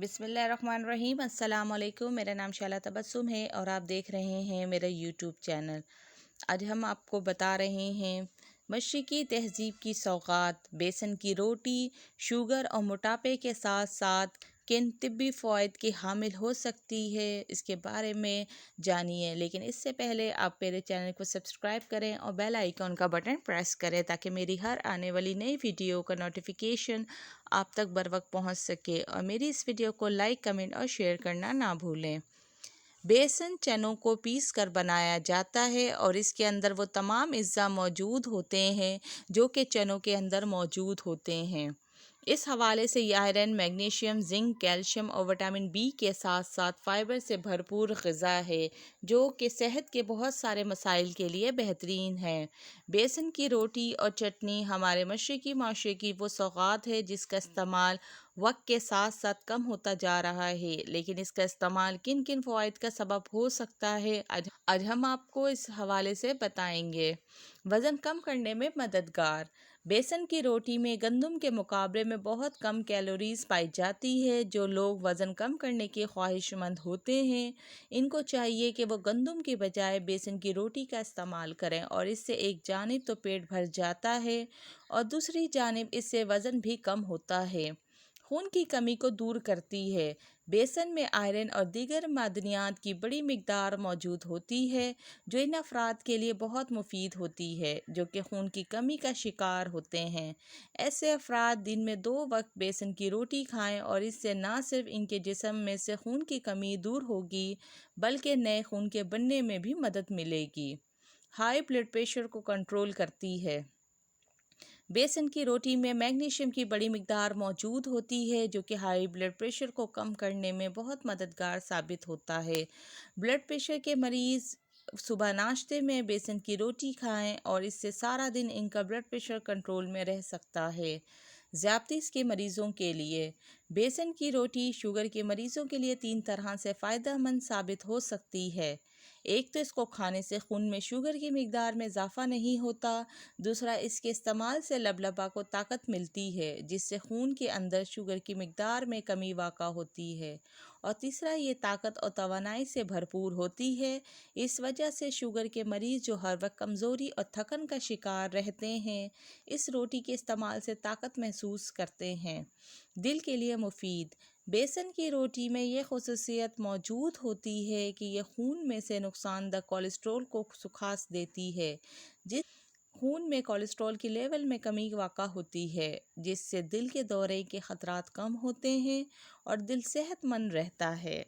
بسم اللہ الرحمن الرحیم۔ السلام علیکم، میرا نام شعلہ تبسم ہے اور آپ دیکھ رہے ہیں میرا یوٹیوب چینل۔ آج ہم آپ کو بتا رہے ہیں مشرقی تہذیب کی سوغات، بیسن کی روٹی شوگر اور موٹاپے کے ساتھ ساتھ کن طبی فوائد کی حامل ہو سکتی ہے، اس کے بارے میں جانیے۔ لیکن اس سے پہلے آپ میرے چینل کو سبسکرائب کریں اور بیل آئیکن کا بٹن پریس کریں تاکہ میری ہر آنے والی نئی ویڈیو کا نوٹیفیکیشن آپ تک بروقت پہنچ سکے، اور میری اس ویڈیو کو لائک، کمنٹ اور شیئر کرنا نہ بھولیں۔ بیسن چنوں کو پیس کر بنایا جاتا ہے اور اس کے اندر وہ تمام اجزاء موجود ہوتے ہیں جو کہ چنوں کے اندر موجود ہوتے ہیں۔ اس حوالے سے یہ آئرن، میگنیشیم، زنک، کیلشیم اور وٹامن بی کے ساتھ ساتھ فائبر سے بھرپور غذا ہے جو کہ صحت کے بہت سارے مسائل کے لیے بہترین ہے۔ بیسن کی روٹی اور چٹنی ہمارے مشرقی معاشرے کی وہ سوغات ہے جس کا استعمال وقت کے ساتھ ساتھ کم ہوتا جا رہا ہے، لیکن اس کا استعمال کن کن فوائد کا سبب ہو سکتا ہے آج ہم آپ کو اس حوالے سے بتائیں گے۔ وزن کم کرنے میں مددگار۔ بیسن کی روٹی میں گندم کے مقابلے میں بہت کم کیلوریز پائی جاتی ہے۔ جو لوگ وزن کم کرنے کے خواہش مند ہوتے ہیں ان کو چاہیے کہ وہ گندم کی بجائے بیسن کی روٹی کا استعمال کریں، اور اس سے ایک جانب تو پیٹ بھر جاتا ہے اور دوسری جانب اس سے وزن بھی کم ہوتا ہے۔ خون کی کمی کو دور کرتی ہے۔ بیسن میں آئرن اور دیگر معدنیات کی بڑی مقدار موجود ہوتی ہے جو ان افراد کے لیے بہت مفید ہوتی ہے جو کہ خون کی کمی کا شکار ہوتے ہیں۔ ایسے افراد دن میں 2 وقت بیسن کی روٹی کھائیں اور اس سے نہ صرف ان کے جسم میں سے خون کی کمی دور ہوگی بلکہ نئے خون کے بننے میں بھی مدد ملے گی۔ ہائی بلڈ پریشر کو کنٹرول کرتی ہے۔ بیسن کی روٹی میں میگنیشیم کی بڑی مقدار موجود ہوتی ہے جو کہ ہائی بلڈ پریشر کو کم کرنے میں بہت مددگار ثابت ہوتا ہے۔ بلڈ پریشر کے مریض صبح ناشتے میں بیسن کی روٹی کھائیں اور اس سے سارا دن ان کا بلڈ پریشر کنٹرول میں رہ سکتا ہے۔ ذیابیطس کے مریضوں کے لیے بیسن کی روٹی شوگر کے مریضوں کے لیے 3 طرح سے فائدہ مند ثابت ہو سکتی ہے۔ ایک تو اس کو کھانے سے خون میں شوگر کی مقدار میں اضافہ نہیں ہوتا، دوسرا اس کے استعمال سے لبلبا کو طاقت ملتی ہے جس سے خون کے اندر شوگر کی مقدار میں کمی واقع ہوتی ہے، اور تیسرا یہ طاقت اور توانائی سے بھرپور ہوتی ہے۔ اس وجہ سے شوگر کے مریض جو ہر وقت کمزوری اور تھکن کا شکار رہتے ہیں اس روٹی کے استعمال سے طاقت محسوس کرتے ہیں۔ دل کے لیے مفید۔ بیسن کی روٹی میں یہ خصوصیت موجود ہوتی ہے کہ یہ خون میں سے نقصان دہ کولیسٹرول کو سکھا دیتی ہے، جس خون میں کولیسٹرول کی لیول میں کمی واقع ہوتی ہے جس سے دل کے دورے کے خطرات کم ہوتے ہیں اور دل صحت مند رہتا ہے۔